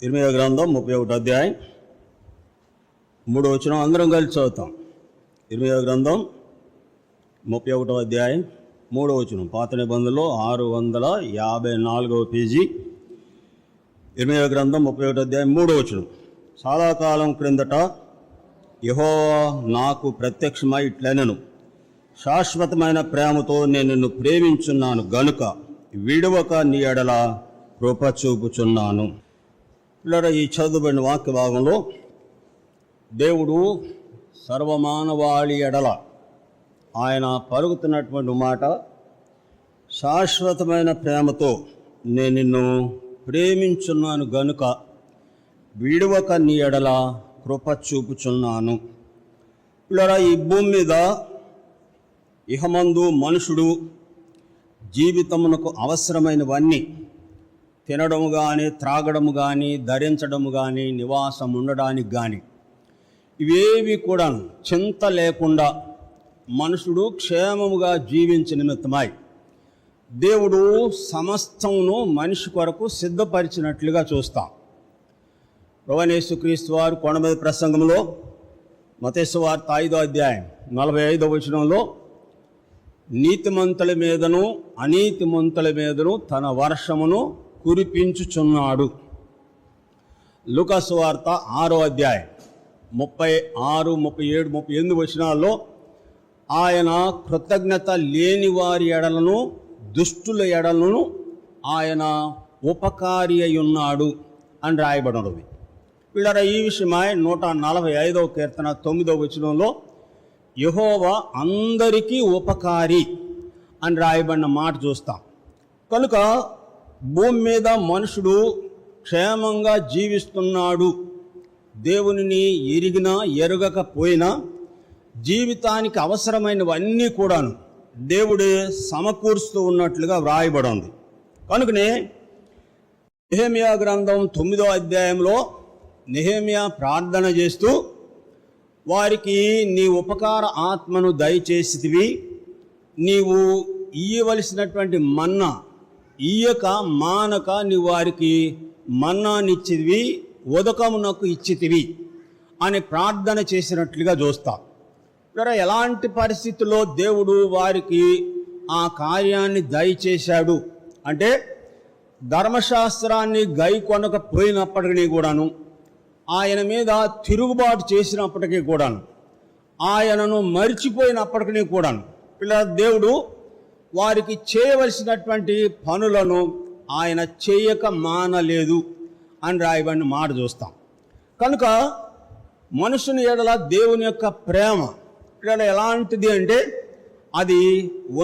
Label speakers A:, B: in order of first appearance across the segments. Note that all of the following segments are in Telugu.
A: ఇర్మీయా గ్రంథం 31 అధ్యాయం 3వ వచనం అందరం కలిసి చదువుతాం. ఇర్మీయా గ్రంథం 31 అధ్యాయం 3వ వచనం, పాత నిబంధనలో 654వ పేజీ. ఇర్మీయా గ్రంథం 31 అధ్యాయం 3వ వచనం. చాలా కాలం క్రిందట యెహోవా నాకు ప్రత్యక్షమై ఇట్లనెను, శాశ్వతమైన ప్రేమతో నేను నిన్ను ప్రేమించున్నాను గనుక విడవక నీ ఎడల కృప చూపుచున్నాను. పిల్లల, ఈ చదువుబడిన వాక్య భాగంలో దేవుడు సర్వమానవాళి ఎడల ఆయన పలుకుతున్నటువంటి మాట, శాశ్వతమైన ప్రేమతో నేను నిన్ను ప్రేమించున్నాను గనుక విడవక నీ ఎడల కృప చూపుచున్నాను. పిల్లల, ఈ భూమి మీద ఇహమందు మనుషుడు జీవితమునకు అవసరమైనవన్నీ తినడము కానీ, త్రాగడము కానీ, ధరించడము కానీ, నివాసం ఉండడానికి కానీ, ఇవేవి కూడా చింత లేకుండా మనుషుడు క్షేమముగా జీవించే నిమిత్తమై దేవుడు సమస్తమును మనిషి కొరకు సిద్ధపరిచినట్లుగా చూస్తాం. ప్రభువైన యేసుక్రీస్తు వారు కొండ మీద ప్రసంగంలో మత్తయి సువార్త 5వ అధ్యాయం 45వ వచనంలో నీతిమంతుల మీదను అనీతిమంతుల మీదను తన వర్షమును కురిపించుచున్నాడు. లూకా సువార్త 6వ అధ్యాయం 36, 37, 38 వచనాల్లో ఆయన కృతజ్ఞత లేని వారి ఎడలను, దుష్టుల ఎడలను ఆయన ఉపకారి అయి ఉన్నాడు అని రాయబడినది. వీళ్ళ ఈ విషయమై 145వ కీర్తన 9వ వచనంలో యెహోవా అందరికీ ఉపకారి అని రాయబడిన మాట చూస్తాం. కనుక భూమి మీద మనుషుడు క్షేమంగా జీవిస్తున్నాడు, దేవునిని ఎరిగినా ఎరగకపోయినా జీవితానికి అవసరమైనవన్నీ కూడాను దేవుడే సమకూరుస్తూ ఉన్నట్లుగా వ్రాయబడి ఉంది. కనుకనే నెహెమ్యా గ్రంథం 9వ అధ్యాయంలో నెహెమ్యా ప్రార్థన చేస్తూ వారికి నీ ఉపకార ఆత్మను దయచేసితివి, నీవు ఇయ్యవలసినటువంటి మన్నా ఇయ్యక మానక నీ వారికి మన్నానిచ్చితివి, ఉదకమునకు ఇచ్చితివి అని ప్రార్థన చేసినట్లుగా చూస్తాం. ఎలాంటి పరిస్థితుల్లో దేవుడు వారికి ఆ కార్యాన్ని దయచేశాడు అంటే, ధర్మశాస్త్రాన్ని గైకొనకపోయినప్పటికీ కూడాను, ఆయన మీద తిరుగుబాటు చేసినప్పటికీ కూడాను, ఆయనను మరిచిపోయినప్పటికీ కూడాను దేవుడు వారికి చేయవలసినటువంటి పనులను ఆయన చేయక మానలేదు అని రాయబడిన మాట చూస్తాం. కనుక మనుషుని ఎడల దేవుని యొక్క ప్రేమ ఎలాంటిది అంటే అది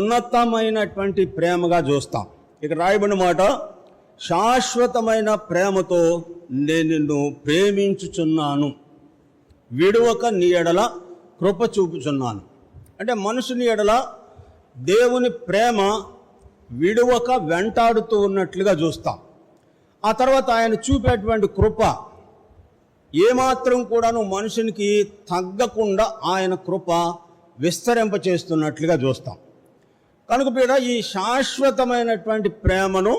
A: ఉన్నతమైనటువంటి ప్రేమగా చూస్తాం. ఇక రాయబడిన మాట, శాశ్వతమైన ప్రేమతో నేను నిన్ను ప్రేమించుచున్నాను, విడువక నీ ఎడల కృప చూపుచున్నాను. అంటే మనుషుని ఎడల దేవుని ప్రేమ విడువక వెంటాడుతూ ఉన్నట్లుగా చూస్తాం. ఆ తర్వాత ఆయన చూపేటువంటి కృప ఏమాత్రం కూడాను మనుషునికి తగ్గకుండా ఆయన కృప విస్తరింపచేస్తున్నట్లుగా చూస్తాం. కనుక ఈ శాశ్వతమైనటువంటి ప్రేమను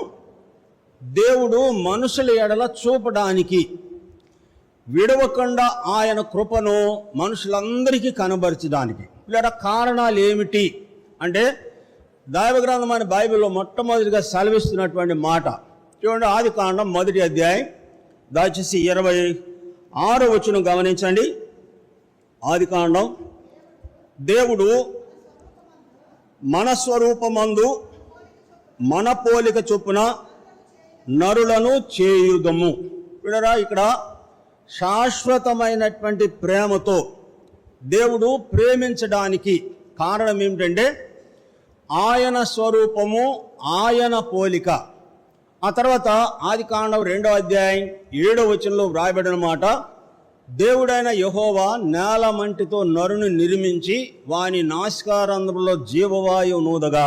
A: దేవుడు మనుషుల ఎడల చూపడానికి విడవకుండా ఆయన కృపను మనుషులందరికీ కనబరచడానికి కారణాలు ఏమిటి అంటే, దైవగ్రంథమైన బైబిల్లో మొట్టమొదటిగా సెలవిస్తున్నటువంటి మాట చూడండి. ఆదికాండం 1వ అధ్యాయం దయచేసి 26వ వచనం గమనించండి. ఆదికాండం, దేవుడు మన స్వరూపమందు మన పోలిక చొప్పున నరులను చేయుదము. ఇక్కడ శాశ్వతమైనటువంటి ప్రేమతో దేవుడు ప్రేమించడానికి కారణం ఏమిటంటే ఆయన స్వరూపము, ఆయన పోలిక. ఆ తర్వాత ఆదికాండం 2వ అధ్యాయం 7వ వచనంలో వ్రాయబడిన మాట, దేవుడైన యెహోవా నేల మంటితో నరుని నిర్మించి వాని నాసికారంధ్రంలో జీవవాయువు నూదగా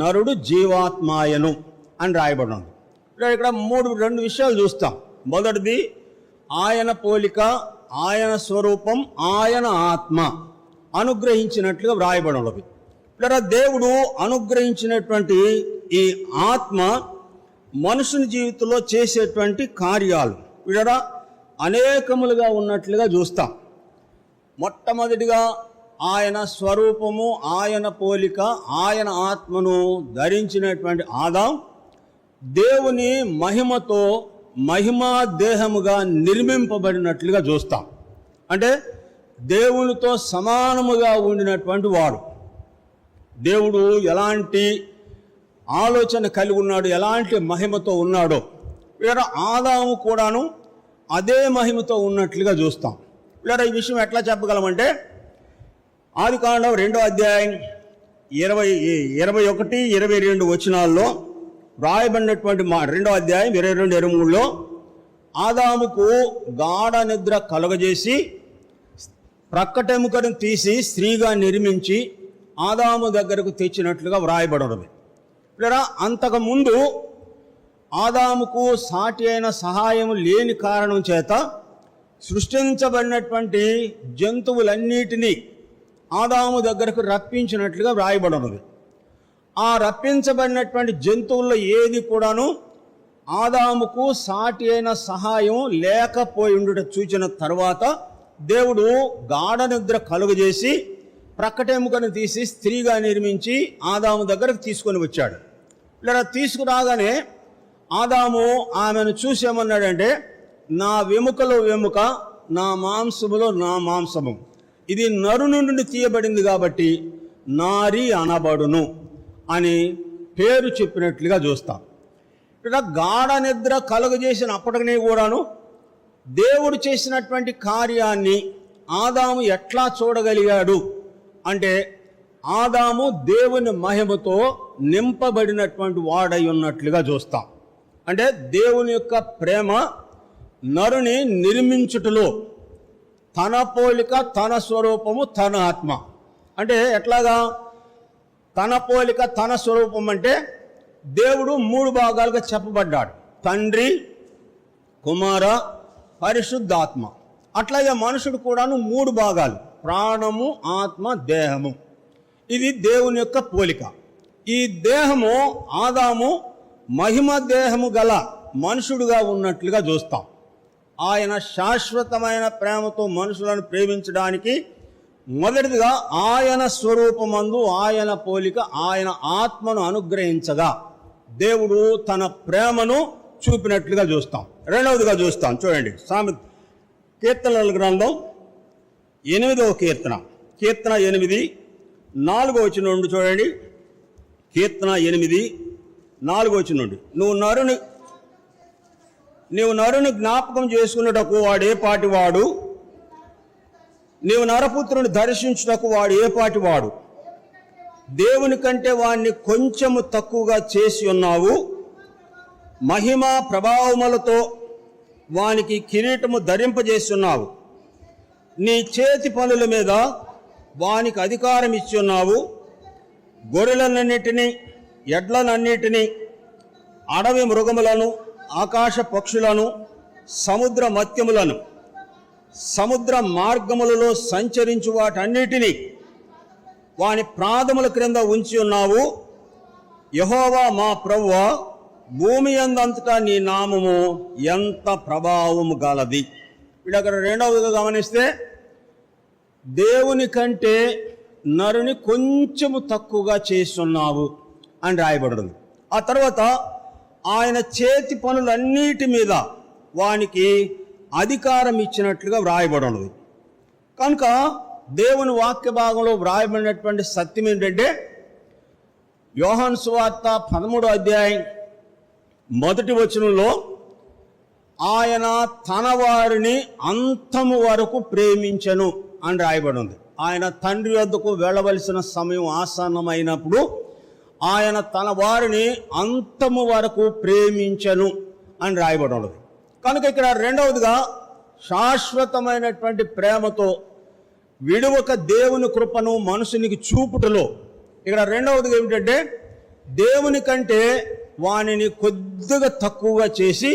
A: నరుడు జీవాత్మాయను అని రాయబడినది. ఇక్కడ 2 విషయాలు చూస్తాం. మొదటిది ఆయన పోలిక, ఆయన స్వరూపం, ఆయన ఆత్మ అనుగ్రహించినట్లుగా వ్రాయబడినది. దేవుడు అనుగ్రహించినటువంటి ఈ ఆత్మ మనుషుని జీవితంలో చేసేటువంటి కార్యాలు వీడరా అనేకములుగా ఉన్నట్లుగా చూస్తాం. మొట్టమొదటిగా ఆయన స్వరూపము, ఆయన పోలిక, ఆయన ఆత్మను ధరించినటువంటి ఆదాం దేవుని మహిమతో మహిమా దేహముగా నిర్మింపబడినట్లుగా చూస్తాం. అంటే దేవునితో సమానముగా ఉండినటువంటి వాడు. దేవుడు ఎలాంటి ఆలోచన కలిగి ఉన్నాడు, ఎలాంటి మహిమతో ఉన్నాడో వీడ ఆదాము కూడాను అదే మహిమతో ఉన్నట్లుగా చూస్తాం. వీడ ఈ విషయం ఎట్లా చెప్పగలమంటే ఆదికాండం 2వ అధ్యాయం 21, 22 వచనాల్లో రాయబడినటువంటి 2వ అధ్యాయం 22, 23లో ఆదాముకు గాఢ నిద్ర కలుగజేసి ప్రక్కటెముకను తీసి స్త్రీగా నిర్మించి ఆదాము దగ్గరకు తెచ్చినట్లుగా వ్రాయబడినది. లేదా అంతకుముందు ఆదాముకు సాటి అయిన సహాయం లేని కారణం చేత సృష్టించబడినటువంటి జంతువులన్నిటినీ ఆదాము దగ్గరకు రప్పించినట్లుగా వ్రాయబడినది. ఆ రప్పించబడినటువంటి జంతువుల్లో ఏది కూడాను ఆదాముకు సాటి అయిన సహాయం లేకపోయి ఉండుట చూచిన తర్వాత దేవుడు గాఢ నిద్ర కలుగజేసి ప్రక్కటెముకను తీసి స్త్రీగా నిర్మించి ఆదాము దగ్గరకు తీసుకొని వచ్చాడు. ఇలా తీసుకురాగానే ఆదాము ఆమెను చూసేమన్నాడంటే, నా వెముకలో వెముక, నా మాంసములో నా మాంసము, ఇది నరు నుండి తీయబడింది కాబట్టి నారి అనబడును అని పేరు చెప్పినట్లుగా చూస్తాం. ఇక్కడ గాఢ నిద్ర కలుగజేసిన అప్పటికనే కూడాను దేవుడు చేసినటువంటి కార్యాన్ని ఆదాము ఎట్లా చూడగలిగాడు అంటే, ఆదాము దేవుని మహిమతో నింపబడినటువంటి వాడై ఉన్నట్లుగా చూస్తాం. అంటే దేవుని యొక్క ప్రేమ నరుని నిర్మించుటలో తన పోలిక, తన స్వరూపము, తన ఆత్మ. అంటే ఎట్లాగా తన పోలిక, తన స్వరూపం అంటే దేవుడు 3 భాగాలుగా చెప్పబడ్డాడు: తండ్రి, కుమార, పరిశుద్ధాత్మ. అట్లాగే మనుషుడు కూడాను 3 భాగాలు: ప్రాణము, ఆత్మ, దేహము. ఇది దేవుని యొక్క పోలిక. ఈ దేహము ఆదాము మహిమ దేహము గల మనుషుడుగా ఉన్నట్లుగా చూస్తాం. ఆయన శాశ్వతమైన ప్రేమతో మనుషులను ప్రేమించడానికి మొదటిదిగా ఆయన స్వరూపమందు ఆయన పోలిక, ఆయన ఆత్మను అనుగ్రహించగా దేవుడు తన ప్రేమను చూపినట్లుగా చూస్తాం. రెండవదిగా చూస్తాం, చూడండి, కీర్తనల గ్రంథం 8వ కీర్తన 8, 4వ వచనం నుండి చూడండి. కీర్తన 8, 4వ వచనం నుండి, నీవు నరుని జ్ఞాపకం చేసుకున్నటకు వాడు ఏ పాటివాడు, నీవు నరపుత్రుని దర్శించుటకు వాడు ఏ పాటివాడు, దేవుని కంటే వాణ్ణి కొంచెము తక్కువగా చేసి ఉన్నావు, మహిమ ప్రభావములతో వానికి కిరీటము ధరింపజేస్తున్నావు, నీ చేతి పనుల మీద వానికి అధికారం ఇచ్చి ఉన్నావు, గొర్రెలన్నిటినీ, ఎడ్లనన్నిటినీ, అడవి మృగములను, ఆకాశ పక్షులను, సముద్ర మత్యములను, సముద్ర మార్గములలో సంచరించు వాటన్నిటినీ వాని ప్రాదముల క్రింద ఉంచి ఉన్నావు. యెహోవా మా ప్రభువా, భూమి యందంతటా నీ నామము ఎంత ప్రభావము గలది. వీడు అక్కడ రెండవదిగా గమనిస్తే దేవుని కంటే నరుని కొంచెము తక్కువగా చేస్తున్నావు అని రాయబడింది. ఆ తర్వాత ఆయన చేతి పనులన్నిటి మీద వానికి అధికారం ఇచ్చినట్లుగా వ్రాయబడినది. కనుక దేవుని వాక్య భాగంలో వ్రాయబడినటువంటి సత్యం ఏంటంటే, యోహాను సువార్త 13వ అధ్యాయం 1వ వచనంలో ఆయన తన వారిని అంతము వరకు ప్రేమించెను అని రాయబడి ఉంది. ఆయన తండ్రి వద్దకు వెళ్ళవలసిన సమయం ఆసన్నమైనప్పుడు ఆయన తన వారిని అంతము వరకు ప్రేమించెను అని రాయబడి ఉన్నది. కనుక ఇక్కడ రెండవదిగా శాశ్వతమైనటువంటి ప్రేమతో విడువక దేవుని కృపను మనుషునికి చూపుటలో ఇక్కడ రెండవదిగా ఏమిటంటే, దేవుని కంటే వానిని కొద్దిగా తక్కువగా చేసి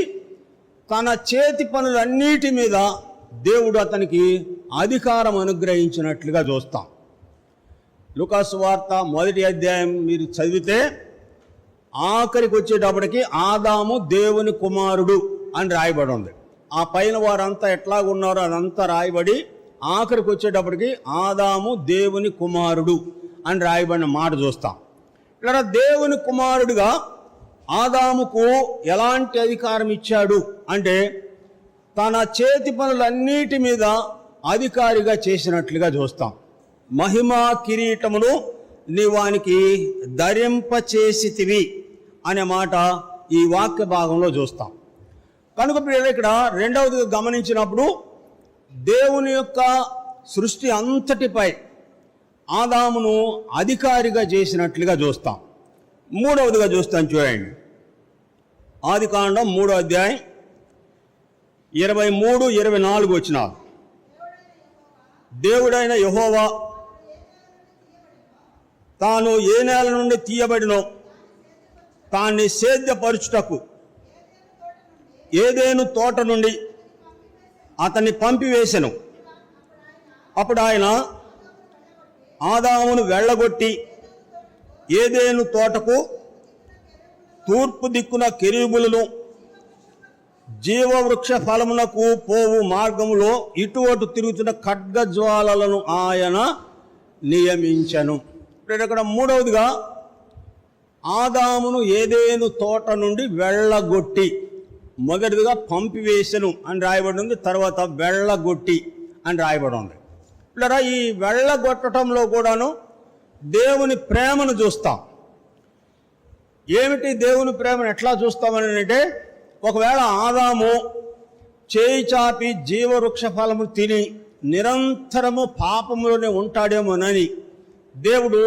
A: తన చేతి పనులన్నిటి మీద దేవుడు అతనికి అధికారం అనుగ్రహించినట్లుగా చూస్తాం. లూకాసు వార్త 1వ అధ్యాయం మీరు చదివితే ఆఖరికి వచ్చేటప్పటికి ఆదాము దేవుని కుమారుడు అని రాయబడి ఉంది. ఆ పైన వారంతా ఎట్లాగున్నారో అదంతా రాయబడి ఆఖరికి వచ్చేటప్పటికి ఆదాము దేవుని కుమారుడు అని రాయబడిన మాట చూస్తాం. ఇక్కడ దేవుని కుమారుడుగా ఆదాముకు ఎలాంటి అధికారం ఇచ్చాడు అంటే తన చేతి పనులన్నిటి మీద అధికారిగా చేసినట్లుగా చూస్తాం. మహిమా కిరీటమును నీవానికి ధరింపచేసితివి అనే మాట ఈ వాక్య భాగంలో చూస్తాం. కనుక ఇక్కడ రెండవదిగా గమనించినప్పుడు దేవుని యొక్క సృష్టి అంతటిపై ఆదామును అధికారిగా చేసినట్లుగా చూస్తాం. మూడవదిగా చూస్తాం, చూడండి. ఆదికాండం 3వ అధ్యాయం 23-24 వచనాలు. దేవుడైన యెహోవా తాను ఏ నేల నుండి తీయబడినో తాన్ని సేద్యపరచుటకు ఏదేను తోట నుండి అతన్ని పంపివేసెను. అప్పుడు ఆయన ఆదామును వెళ్ళగొట్టి ఏదేను తోటకు తూర్పు దిక్కున కెరూబులను జీవవృక్ష ఫలమునకు పోవు మార్గములో ఇటు అటు తిరుగుతున్న ఖడ్గజ్వాలలను ఆయన నియమించెను. ఇక్కడ మూడవదిగా ఆదామును ఏదేను తోట నుండి వెళ్ళగొట్టి, మొదటిదిగా పంపివేసెను అని రాయబడి ఉంది, తర్వాత వెళ్ళగొట్టి అని రాయబడి ఉంది. ఇక్కడ ఈ వెళ్ళగొట్టడంలో కూడాను దేవుని ప్రేమను చూస్తాం. ఏమిటి దేవుని ప్రేమను ఎట్లా చూస్తామని అంటే, ఒకవేళ ఆదాము చేయి చాపి జీవవృక్ష ఫలము తిని నిరంతరము పాపములోనే ఉంటాడేమోనని దేవుడు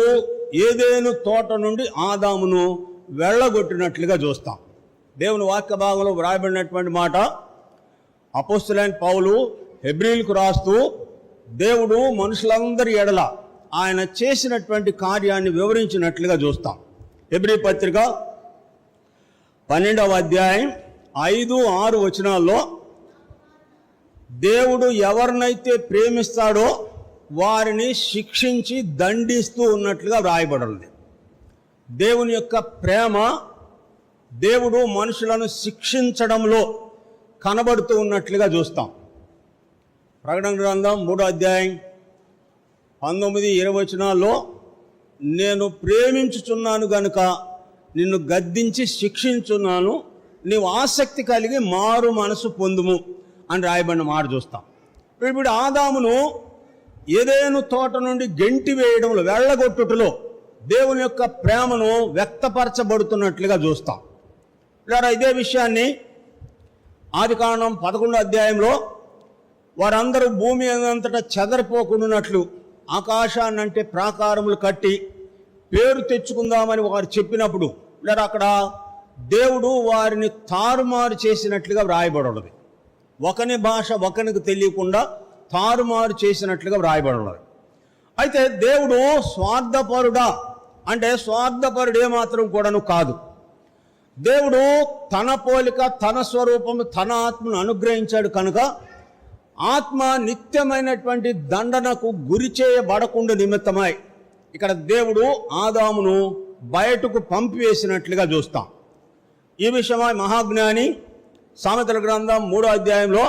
A: ఏదేను తోట నుండి ఆదామును వెళ్ళగొట్టినట్లుగా చూస్తాం. దేవుని వాక్య భాగంలో వ్రాయబడినటువంటి మాట అపోస్తలుడైన పౌలు హెబ్రీయులకు రాస్తూ దేవుడు మనుషులందరి ఎడల ఆయన చేసినటువంటి కార్యాన్ని వివరించినట్లుగా చూస్తాం. హెబ్రీ పత్రిక 12వ అధ్యాయం 5-6 వచనాల్లో దేవుడు ఎవరినైతే ప్రేమిస్తాడో వారిని శిక్షించి దండిస్తూ ఉన్నట్లుగా వ్రాయబడింది. దేవుని యొక్క ప్రేమ దేవుడు మనుషులను శిక్షించడంలో కనబడుతూ ఉన్నట్లుగా చూస్తాం. ప్రకటన గ్రంథం 3వ అధ్యాయం 19-20 వచనాల్లో నేను ప్రేమించుచున్నాను గనుక నిన్ను గద్దించి శిక్షించున్నాను, నీవు ఆసక్తి కలిగి మారు మనసు పొందుము అని రాయబడిన మాట చూస్తాం. ఇప్పుడు ఆదామును ఏదేను తోట నుండి గెంటి వేయడంలో, వెళ్ళగొట్టుటలో దేవుని యొక్క ప్రేమను వ్యక్తపరచబడుతున్నట్లుగా చూస్తాం. ఇలా ఇదే విషయాన్ని ఆదికాండం 11వ అధ్యాయంలో వారందరూ భూమి అంతటా చెదరిపోకుండానట్లు ఆకాశాన్నంటే ప్రాకారములు కట్టి పేరు తెచ్చుకుందామని వారు చెప్పినప్పుడు లేదా అక్కడ దేవుడు వారిని తారుమారు చేసినట్లుగా వ్రాయబడినది. ఒకని భాష ఒకనికి తెలియకుండా తారుమారు చేసినట్లుగా వ్రాయబడినది. అయితే దేవుడు స్వార్థపరుడా అంటే స్వార్థపరుడు ఏమాత్రం కూడాను కాదు. దేవుడు తన పోలిక, తన స్వరూపము, తన ఆత్మను అనుగ్రహించాడు కనుక ఆత్మ నిత్యమైనటువంటి దండనకు గురి చేయబడకుండా నిమిత్తమై ఇక్కడ దేవుడు ఆదామును బయటకు పంపివేసినట్లుగా చూస్తాం. ఈ విషయమై మహాజ్ఞాని సామెతల గ్రంథం 3వ అధ్యాయంలో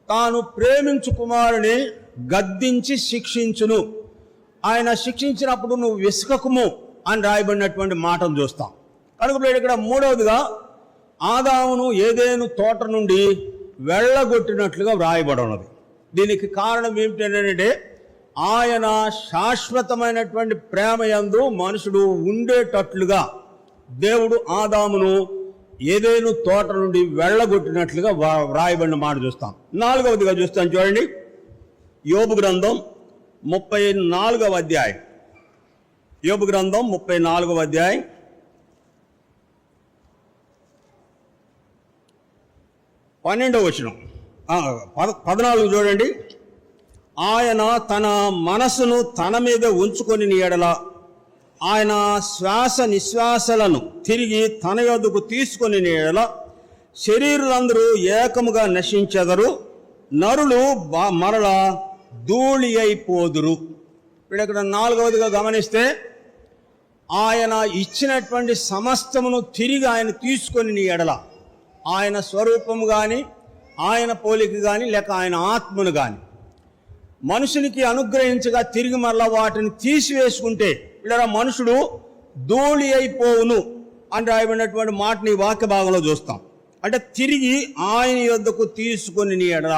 A: తాను ప్రేమించు కుమారుని గద్దించి శిక్షించును, ఆయన శిక్షించినప్పుడు నువ్వు విసుకకుము అని రాయబడినటువంటి మాటను చూస్తాం. కనుక ఇక్కడ మూడవదిగా ఆదామును ఏదేను తోట నుండి వెళ్ళగొట్టినట్లుగా వ్రాయబడి ఉన్నది. దీనికి కారణం ఏమిటంటే ఆయన శాశ్వతమైనటువంటి ప్రేమ యందు మనుషుడు ఉండేటట్లుగా దేవుడు ఆదామును ఏదేను తోట నుండి వెళ్ళగొట్టినట్లుగా వ్రాయబడిన మాట చూస్తాం. 4వదిగా చూస్తాం, చూడండి. యోబు గ్రంథం 34వ అధ్యాయం. యోబు గ్రంథం 34వ అధ్యాయం 12వ వచనం 14 చూడండి. ఆయన తన మనసును తన మీద ఉంచుకొని ఎడల ఆయన శ్వాస నిశ్వాసలను తిరిగి తన యొద్దకు తీసుకొని ఎడల శరీరులందరూ ఏకముగా నశించెదరు, నరులు మరల ధూళి అయిపోదురు. ఇప్పుడు ఇక్కడ 4వదిగా గమనిస్తే ఆయన ఇచ్చినటువంటి సమస్తమును తిరిగి ఆయన తీసుకొని ఎడల ఆయన స్వరూపము కానీ ఆయన పోలిక కానీ లేక ఆయన ఆత్మను కానీ మనుషునికి అనుగ్రహించగా తిరిగి మరలా వాటిని తీసివేసుకుంటే ఇలా మనుషుడు ధూళి అయిపోవును అని రాయబడినటువంటి మాటని వాక్య భాగంలో చూస్తాం. అంటే తిరిగి ఆయన యొద్దకు తీసుకొని నీ ఎడల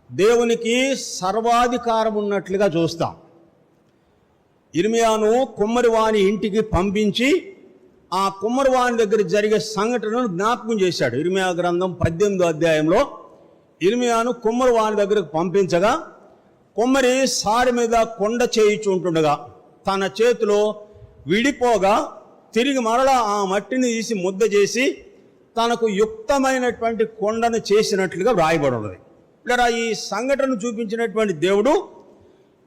A: దేవునికి సర్వాధికారం ఉన్నట్లుగా చూస్తాం. ఇర్మియాను కుమ్మరివాని ఇంటికి పంపించి ఆ కుమ్మరివాని దగ్గర జరిగే సంఘటనను జ్ఞాపకం చేశాడు. ఇర్మియా గ్రంథం 18వ అధ్యాయంలో ఇర్మియాను కుమ్మరివాని దగ్గరకు పంపించగా కుమ్మరి సారి మీద కొండ చేయించుంటుండగా తన చేతిలో విడిపోగా తిరిగి మరలా ఆ మట్టిని తీసి ముద్ద చేసి తనకు యుక్తమైనటువంటి కొండను చేసినట్లుగా వ్రాయబడి ఉన్నది. ఇలా ఈ సంఘటన చూపించినటువంటి దేవుడు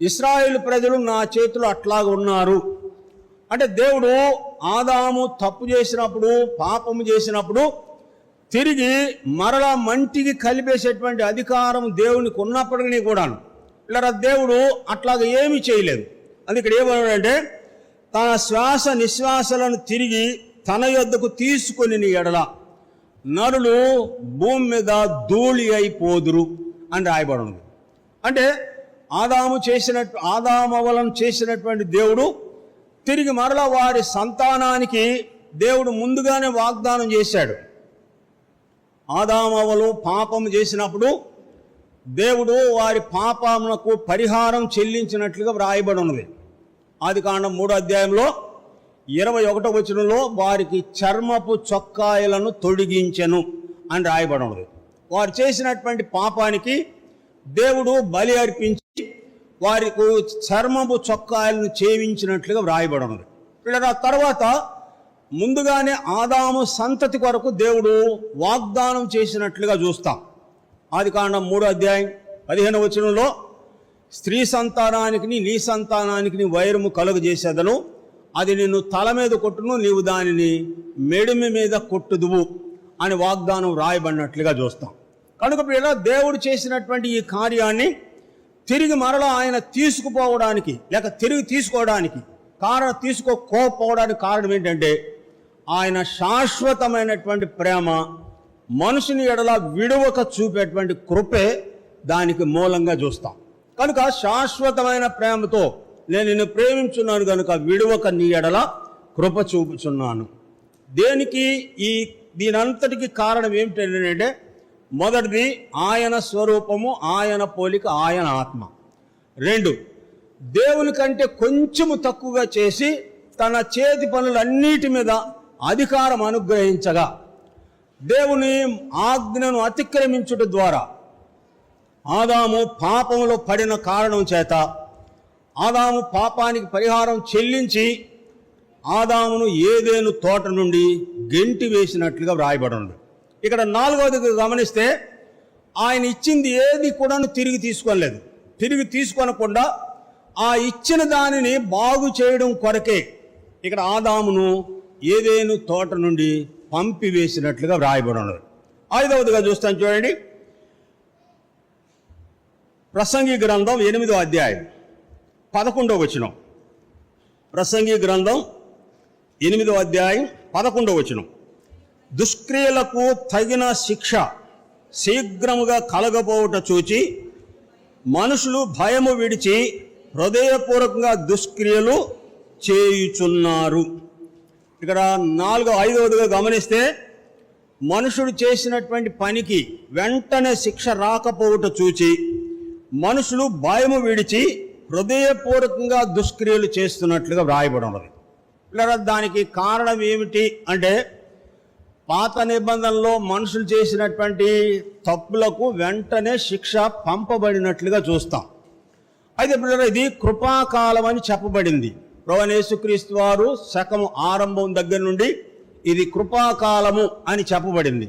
A: ఇశ్రాయేలు ప్రజలు నా చేతిలో అట్లాగా ఉన్నారు అంటే దేవుడు ఆదాము తప్పు చేసినప్పుడు పాపము చేసినప్పుడు తిరిగి మరలా మంటికి కలిపేసేటువంటి అధికారం దేవునికి ఉన్నప్పటికీ కూడాను ఇలా దేవుడు అట్లాగా ఏమీ చేయలేదు. అది ఇక్కడ ఏమన్నాడంటే తన శ్వాస నిశ్వాసలను తిరిగి తన యొద్దకు తీసుకొని నీ ఎడల నరులు భూమి మీద ధూళి అయిపోదురు అని రాయబడి ఉంది. అంటే ఆదామవలను చేసినటువంటి దేవుడు తిరిగి మరలా వారి సంతానానికి దేవుడు ముందుగానే వాగ్దానం చేశాడు. ఆదామవలు పాపము చేసినప్పుడు దేవుడు వారి పాపమునకు పరిహారం చెల్లించినట్లుగా వ్రాయబడి ఉన్నది. ఆదికాండం 3వ అధ్యాయంలో 21వ వచనంలో వారికి చర్మపు చొక్కాయలను తొడిగించెను అని రాయబడి ఉన్నది. వారు చేసినటువంటి పాపానికి దేవుడు బలి అర్పించి వారికి చర్మపు చొక్కాయలను చేయించినట్లుగా వ్రాయబడి ఉన్నది. వీళ్ళ తర్వాత ముందుగానే ఆదాము సంతతి కొరకు దేవుడు వాగ్దానం చేసినట్లుగా చూస్తాం. ఆదికాండం 3వ అధ్యాయం 15వ వచనంలో స్త్రీ సంతానానికి నీ సంతానానికి వైరము కలుగజేసేదను, అది నిన్ను తల మీద కొట్టును, నీవు దానిని మెడిమి మీద కొట్టుదువు అని వాగ్దానం రాయబడినట్లుగా చూస్తాం. కనుక దేవుడు చేసినటువంటి ఈ కార్యాన్ని తిరిగి మరలా ఆయన తీసుకుపోవడానికి లేక తిరిగి తీసుకోవడానికి తీసుకోకపోవడానికి కారణం ఏంటంటే ఆయన శాశ్వతమైనటువంటి ప్రేమ మనుషుని ఎడల విడువక చూపేటువంటి కృపే దానికి మూలంగా చూస్తాం. కనుక శాశ్వతమైన ప్రేమతో నేను నిన్ను ప్రేమించున్నాను కనుక విడువక నీ ఎడల కృప చూపుచున్నాను. దేనికి దీనంతటికి కారణం ఏమిటంటే మొదటిది ఆయన స్వరూపము, ఆయన పోలిక, ఆయన ఆత్మ. 2 దేవుని కంటే కొంచెము తక్కువగా చేసి తన చేతి పనులన్నిటి మీద అధికారం అనుగ్రహించగా దేవుని ఆజ్ఞను అతిక్రమించుట ద్వారా ఆదాము పాపములో పడిన కారణం చేత ఆదాము పాపానికి పరిహారం చెల్లించి ఆదామును ఏదేను తోట నుండి గెంటి వేసినట్లుగా వ్రాయబడి ఉంది. ఇక్కడ 4వది గమనిస్తే ఆయన ఇచ్చింది ఏది కూడా తిరిగి తీసుకోలేదు. తిరిగి తీసుకోనకుండా ఆ ఇచ్చిన దానిని బాగు చేయడం కొరకే ఇక్కడ ఆదామును ఏదేను తోట నుండి పంపివేసినట్లుగా వ్రాయబడి ఉన్నది. 5వదిగా చూస్తాను చూడండి, ప్రసంగి గ్రంథం 8వ అధ్యాయం 11వ వచనం. ప్రసంగి గ్రంథం 8వ అధ్యాయం 11వ వచనం. దుష్క్రియలకు తగిన శిక్ష శీఘ్రముగా కలగపోవుట చూచి మనుషులు భయము విడిచి హృదయపూర్వకంగా దుష్క్రియలు చేయుచున్నారు. ఇక్కడ 5వదిగా గమనిస్తే మనుషుడు చేసినటువంటి పనికి వెంటనే శిక్ష రాకపోవుట చూచి మనుషులు భయము విడిచి హృదయపూర్వకంగా దుష్క్రియలు చేస్తున్నట్లుగా వ్రాయబడి ఉన్నది. ఇలా దానికి కారణం ఏమిటి అంటే పాత నిబంధనలో మనుషులు చేసినటువంటి తప్పులకు వెంటనే శిక్ష పంపబడినట్లుగా చూస్తాం. అయితే ఇది కృపాకాలం అని చెప్పబడింది. ప్రభువైన యేసుక్రీస్తు వారు శకము ఆరంభం దగ్గర నుండి ఇది కృపాకాలము అని చెప్పబడింది.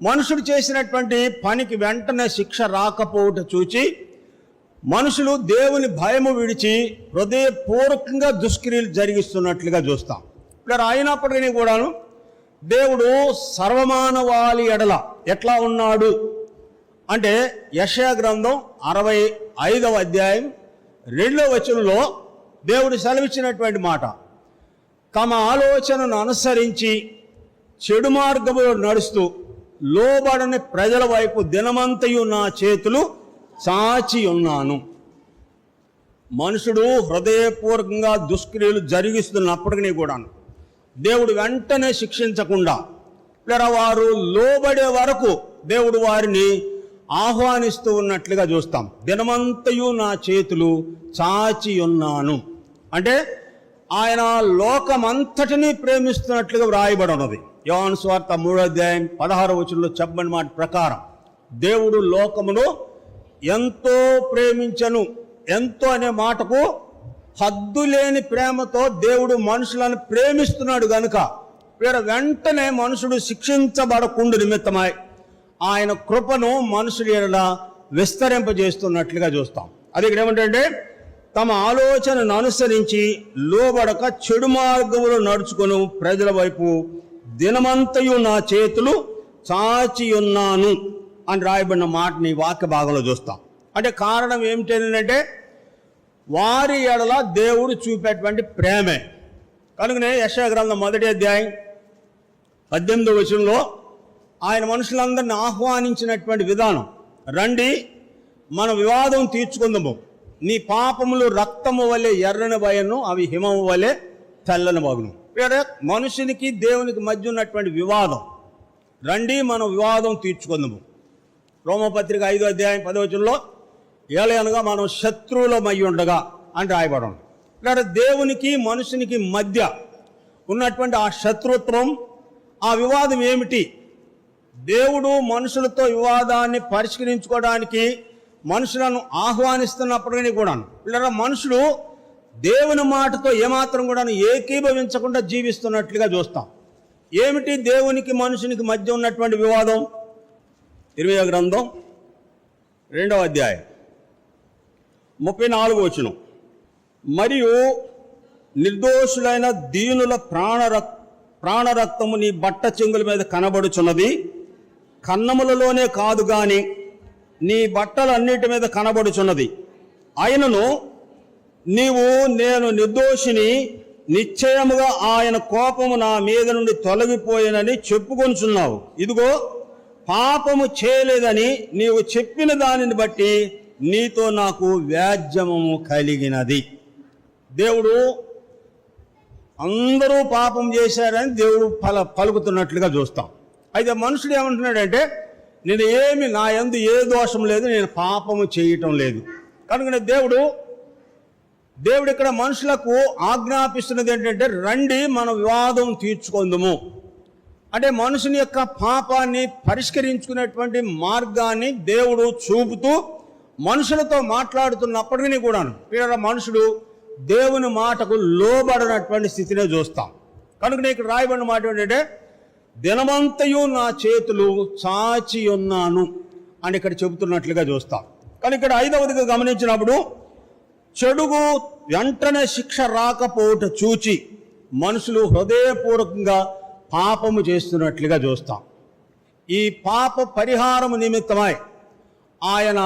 A: మనుషుడు చేసినటువంటి పనికి వెంటనే శిక్ష రాకపోవుట చూచి మనుషులు దేవుని భయము విడిచి హృదయపూర్వకంగా దుష్క్రియలు జరిగిస్తున్నట్లుగా చూస్తాం. ఇక్కడ అయినప్పటికీ కూడాను దేవుడు సర్వమానవాళి ఎడల ఎట్లా ఉన్నాడు అంటే యెషయా గ్రంథం 65వ అధ్యాయం 2వ వచనంలో దేవుడు సెలవిచ్చినటువంటి మాట, తమ ఆలోచనను అనుసరించి చెడు మార్గములో నడుస్తూ లోబడని ప్రజల వైపు దినమంతయు నా చేతులు చాచి ఉన్నాను. మనుషుడు హృదయపూర్వకంగా దుష్క్రియలు జరిగిస్తున్నప్పటికీ కూడా దేవుడు వెంటనే శిక్షించకుండా లేదా వారు లోబడే వరకు దేవుడు వారిని ఆహ్వానిస్తూ ఉన్నట్లుగా చూస్తాం. దినమంతయు నా చేతులు చాచి ఉన్నాను అంటే ఆయన లోకమంతటినీ ప్రేమిస్తున్నట్లుగా వ్రాయబడి ఉన్నది. యోహాను సువార్త 3:16 చెప్పబడిన మాట ప్రకారం దేవుడు లోకమును ఎంతో ప్రేమించను. ఎంతో అనే మాటకు హద్దు లేని ప్రేమతో దేవుడు మనుషులను ప్రేమిస్తున్నాడు గనుక వెంటనే మనుషుడు శిక్షించబడకుండా నిమిత్తమై ఆయన కృపను మనుషుల ఎడల విస్తరింపజేస్తున్నట్లుగా చూస్తాం. అది ఇక్కడ ఏమంటే తమ ఆలోచనను అనుసరించి లోబడక చెడు మార్గములు నడుచుకొని ప్రజల వైపు దినమంతయు నా చేతులు చాచి ఉన్నాను అని రాయబడిన మాటని వాక్య భాగంలో చూస్తాం. అంటే కారణం ఏమిటంటే వారి ఎడల దేవుడు చూపేటువంటి ప్రేమే. కనుకనే యెషయా గ్రంథం 1:18 ఆయన మనుషులందరినీ ఆహ్వానించినటువంటి విధానం, రండి మన వివాదం తీర్చుకుందాము, నీ పాపములు రక్తము వలె ఎర్రని బయను, అవి హిమము వలె తెల్లని బగును. మనుషునికి దేవునికి మధ్య ఉన్నటువంటి వివాదం, రండి మన వివాదం తీర్చుకుందాము. రోమపత్రిక 5:10 ఏలయనగా మనం శత్రువులమై ఉండగా అని రాయబడం. లేదా దేవునికి మనుషునికి మధ్య ఉన్నటువంటి ఆ శత్రుత్వం, ఆ వివాదం ఏమిటి? దేవుడు మనుషులతో వివాదాన్ని పరిష్కరించుకోవడానికి మనుషులను ఆహ్వానిస్తున్నప్పటికీ కూడా లేదా మనుషులు దేవుని మాటతో ఏమాత్రం కూడా ఏకీభవించకుండా జీవిస్తున్నట్లుగా చూస్తాం. ఏమిటి దేవునికి మనుషునికి మధ్య ఉన్నటువంటి వివాదం? ఇర్మీయా గ్రంథం 2:34 మరియు నిర్దోషులైన దీనుల ప్రాణరక్తము నీ బట్ట చెంగుల మీద కనబడుచున్నది, కన్నములలోనే కాదు గాని నీ బట్టలన్నిటి మీద కనబడుచున్నది. అయినను నీవు నేను నిర్దోషిని, నిశ్చయముగా ఆయన కోపము నా మీద నుండి తొలగిపోయినని చెప్పుకొనుచున్నావు. ఇదిగో పాపము చేయలేదని నీవు చెప్పిన దానిని బట్టి నీతో నాకు వ్యాజ్యము కలిగినది. దేవుడు అందరూ పాపం చేశారని దేవుడు పలుకుతున్నట్లుగా చూస్తాం. అయితే మనుషుడు ఏమంటున్నాడంటే నా యందు ఏ దోషం లేదు, నేను పాపము చేయటం లేదు. కనుక దేవుడు ఇక్కడ మనుషులకు ఆజ్ఞాపిస్తున్నది ఏంటంటే రండి మన వివాదం తీర్చుకుందాము. అంటే మనుషుని యొక్క పాపాన్ని పరిష్కరించుకునేటువంటి మార్గాన్ని దేవుడు చూపుతూ మనుషులతో మాట్లాడుతున్నప్పటికీ కూడా మనుషుడు దేవుని మాటకు లోబడినటువంటి స్థితినే చూస్తాం. కనుక ఇక్కడ రాయబడిన మాట ఏంటంటే దినమంతయు నా చేతులు చాచి ఉన్నాను అని ఇక్కడ చెబుతున్నట్లుగా చూస్తాం. కానీ ఇక్కడ 5వదిగా గమనించినప్పుడు చెడుగు వెంటనే శిక్ష రాకపోవట చూచి మనుషులు హృదయపూర్వకంగా పాపము చేస్తున్నట్లుగా చూస్తాం. ఈ పాప పరిహారము నిమిత్తమై ఆయన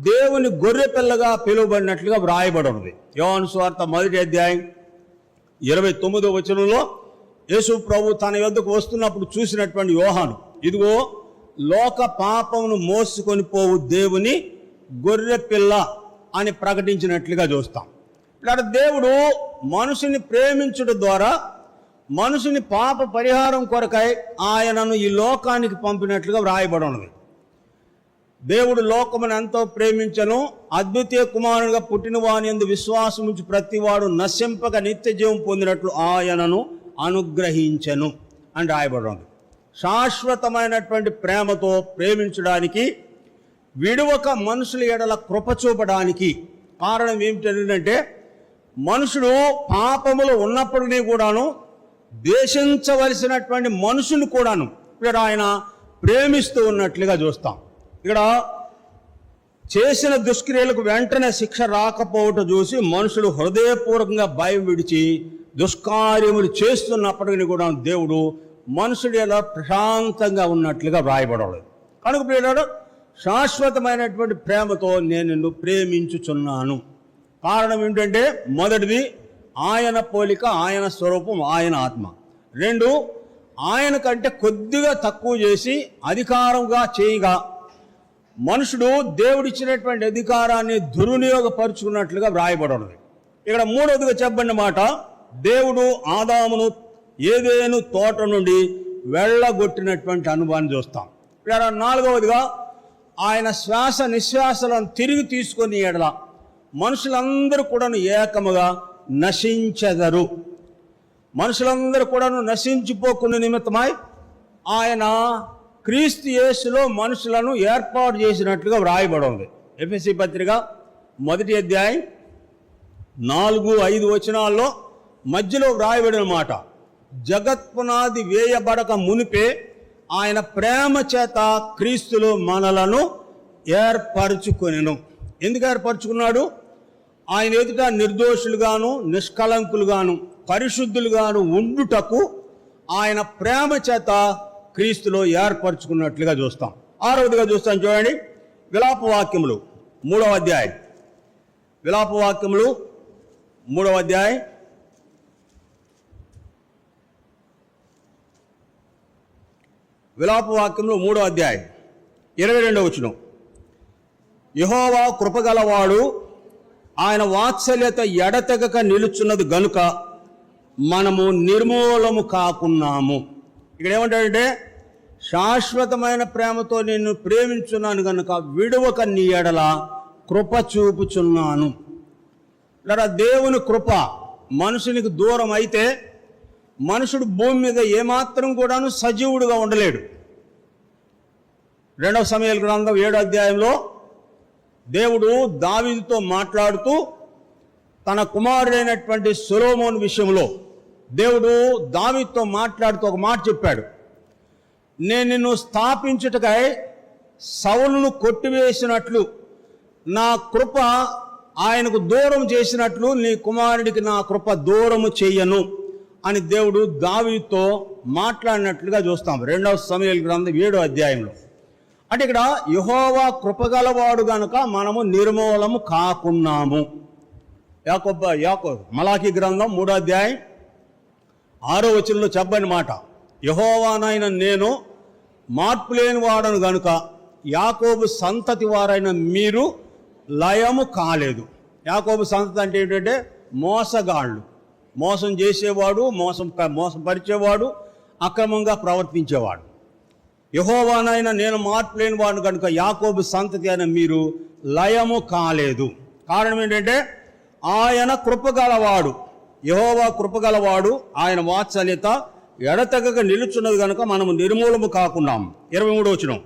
A: దేవుని గొర్రె పిల్లగా పిలువబడినట్లుగా వ్రాయబడి ఉన్నది. యోహాను సువార్త 1:29 యేసు ప్రభు తన యొద్దకు వస్తున్నప్పుడు చూసినటువంటి యోహాను, ఇదిగో లోక పాపమును మోసుకొని పోవు దేవుని గొర్రె పిల్ల అని ప్రకటించినట్లుగా చూస్తాం. ఇలా దేవుడు మనుషుని ప్రేమించడం ద్వారా మనుషుని పాప పరిహారం కొరకై ఆయనను ఈ లోకానికి పంపినట్లుగా వ్రాయబడి ఉన్నది. దేవుడు లోకమును ఎంతో ప్రేమించను, అద్వితీయ కుమారునిగా పుట్టిన వాని యందు విశ్వాసం ఉంచి ప్రతివాడు నశింపక నిత్య జీవం పొందినట్లు ఆయనను అనుగ్రహించను అని రాయబడి ఉంది. శాశ్వతమైనటువంటి ప్రేమతో ప్రేమించడానికి, విడువక మనుషుల ఎడల కృప చూపడానికి కారణం ఏమిటంటే మనుషుడు పాపములు ఉన్నప్పటికీ కూడాను ద్వేషించవలసినటువంటి మనుషులు కూడాను ఇక్కడ ఆయన ప్రేమిస్తూ ఉన్నట్లుగా చూస్తాం. ఇక్కడ చేసిన దుష్క్రియలకు వెంటనే శిక్ష రాకపోవటం చూసి మనుషులు హృదయపూర్వకంగా భయం విడిచి దుష్కార్యములు చేస్తున్నప్పటికీ కూడా దేవుడు మనుషుడు ఎలా ప్రశాంతంగా ఉన్నట్లుగా వ్రాయబడలేదు. కనుక ప్రియులారా, శాశ్వతమైనటువంటి ప్రేమతో నేను నిన్ను ప్రేమించుచున్నాను. కారణం ఏంటంటే మొదటిది ఆయన పోలిక, ఆయన స్వరూపం, ఆయన ఆత్మ. 2 ఆయన కంటే కొద్దిగా తక్కువ చేసి అధికారంగా చేయగా మనుషుడు దేవుడిచ్చినటువంటి అధికారాన్ని దుర్వినియోగపరుచుకున్నట్లుగా వ్రాయబడినది. ఇక్కడ మూడవదిగా చెప్పబడిన మాట, దేవుడు ఆదామును ఏదేను తోట నుండి వెళ్ళగొట్టినటువంటి అనుభవాన్ని చూస్తాం. ఇక్కడ నాలుగవదిగా ఆయన శ్వాస నిశ్వాసలను తిరిగి తీసుకొని ఎడల మనుషులందరూ కూడాను ఏకముగా నశించెదరు. మనుషులందరూ కూడాను నశించిపోకున్న నిమిత్తమై ఆయన క్రీస్తు యేసులో మనుషులను ఏర్పాటు చేసినట్లుగా వ్రాయబడి ఉంది. ఎఫెసీ పత్రిక 1వ అధ్యాయం 4-5 వచనాల్లో మధ్యలో వ్రాయబడిన మాట, జగత్పునాది వేయబడక మునిపే ఆయన ప్రేమ చేత క్రీస్తులో మనలను ఏర్పరచుకొనెను. ఎందుకు ఏర్పరచుకున్నాడు? ఆయన ఎదుట నిర్దోషులుగాను నిష్కలంకులుగాను పరిశుద్ధులుగాను ఉండుటకు ఆయన ప్రేమ చేత క్రీస్తులో ఏర్పరచుకున్నట్లుగా చూస్తాం. 6వదిగా చూస్తాం చూడండి, విలాపవాక్యములు 3వ అధ్యాయం. విలాపవాక్యములు 3వ అధ్యాయం 22వ వచనం, యెహోవా కృపగలవాడు, ఆయన వాత్సల్యత ఎడతెగక నిలుచున్నది గనుక మనము నిర్మూలము కాకున్నాము. ఇక్కడ ఏమంటాడంటే, శాశ్వతమైన ప్రేమతో నిన్ను ప్రేమించున్నాను కనుక విడువక నీ ఎడల కృప చూపుచున్నాను. లేదా దేవుని కృప మనుషునికి దూరం అయితే మనుషుడు భూమి మీద ఏమాత్రం కూడాను సజీవుడుగా ఉండలేడు. 2వ సమూయేలు గ్రంథం 7వ అధ్యాయంలో దేవుడు దావీదుతో మాట్లాడుతూ తన కుమారుడైనటువంటి సొలొమోను విషయంలో దేవుడు దావీదుతో మాట్లాడుతూ ఒక మాట చెప్పాడు, నేను నిన్ను స్థాపించుటకై సౌలును కొట్టివేసినట్లు నా కృప ఆయనకు దూరం చేసినట్లు నీ కుమారుడికి నా కృప దూరము చెయ్యను అని దేవుడు దావీదుతో మాట్లాడినట్లుగా చూస్తాం 2వ సమూయేలు గ్రంథం 7వ అధ్యాయంలో. అంటే ఇక్కడ యెహోవా కృపగలవాడు గనుక మనము నిర్మూలము కాకున్నాము. యాకోబు మలాకీ గ్రంథం 3వ అధ్యాయం 6వ వచనంలో చెప్పని మాట, యెహోవానైన నేను మార్పు లేని వాడను గనుక యాకోబు సంతతి వారైన మీరు లయము కాలేదు. యాకోబు సంతతి అంటే ఏంటంటే మోసగాళ్ళు, మోసం చేసేవాడు, మోసపరిచేవాడు, అక్రమంగా ప్రవర్తించేవాడు. యెహోవానైన నేను మార్పు లేని వాడు కనుక యాకోబు సంతతి అయిన మీరు లయము కాలేదు. కారణం ఏంటంటే ఆయన కృపగలవాడు, యెహోవా కృపగలవాడు, ఆయన వాత్సల్యత ఎడతెగక నిలుచున్నది కనుక మనము నిర్మూలము కాకున్నాం. 23వ వచనం,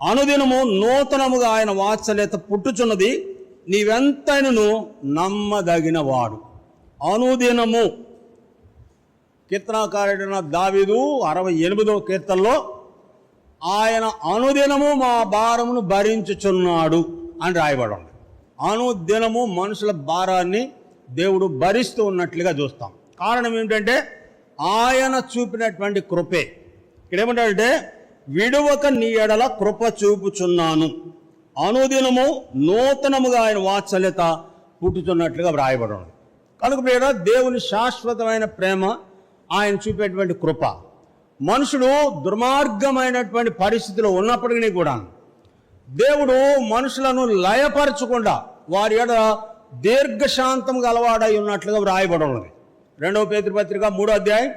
A: అనుదినము నూతనముగా ఆయన వాత్సల్యత పుట్టుచున్నది, నీవెంతైనను నమ్మదగిన వాడు. అనుదినము, కీర్తనాకారుడైన దావీదు 68వ కీర్తనలో ఆయన అనుదినము మా భారమును భరించుచున్నాడు అని రాయబడి. అనుదినము మనుషుల భారాన్ని దేవుడు భరిస్తూ ఉన్నట్లుగా చూస్తాం. కారణం ఏమిటంటే ఆయన చూపినటువంటి కృపే. ఇక్కడ ఏమంటాడంటే విడువక నీ ఎడల కృప చూపుచున్నాను, అనుదినము నూతనముగా ఆయన వాత్సల్యత పుట్టుతున్నట్లుగా వ్రాయబడి. కనుక దేవుని శాశ్వతమైన ప్రేమ, ఆయన చూపేటువంటి కృప. మనుషుడు దుర్మార్గమైనటువంటి పరిస్థితిలో ఉన్నప్పటికీ కూడా దేవుడు మనుషులను లయపరచకుండా వారి ఎడల దీర్ఘశాంతం గలవాడై ఉన్నట్లుగా వ్రాయబడి ఉన్నది. 2వ పేతురు పత్రిక 3వ అధ్యాయం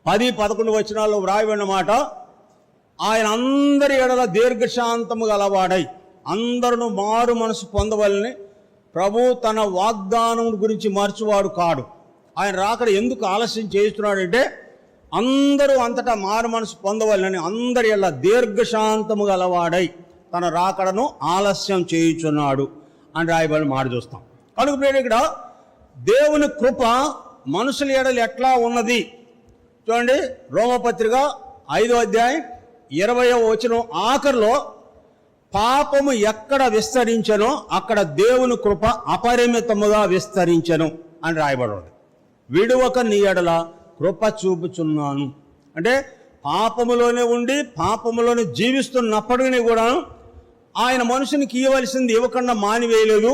A: 10-11 వచనాల్లో వ్రాయబడిన మాట, ఆయన అందరి ఎడల దీర్ఘశాంతము గలవాడై అందరూ మారు మనసు పొందవలని ప్రభు తన వాగ్దానం గురించి మర్చివాడు కాడు. ఆయన రాకడ ఎందుకు ఆలస్యం చేస్తున్నాడంటే అందరూ అంతటా మారు మనసు పొందవాలని అందరి ఎడల దీర్ఘశాంతము గలవాడై తన రాకడను ఆలస్యం చేయుచున్నాడు అని రాయబడిన మాట చూస్తాం. కనుక ఇక్కడ దేవుని కృప మనుషుల ఎడల ఎట్లా ఉన్నది చూడండి. రోమపత్రిక 5వ అధ్యాయం 20వ వచనం ఆఖరిలో, పాపము ఎక్కడ విస్తరించెనో అక్కడ దేవుని కృప అపరిమితముగా విస్తరించెను అని రాయబడింది. విడువక నీ ఎడల కృప చూపుచున్నాను అంటే పాపములోనే ఉండి పాపములోనే జీవిస్తున్నప్పటికీ కూడా ఆయన మనుషునికి ఇవ్వవలసింది ఇవ్వకుండా మానివేయలేదు.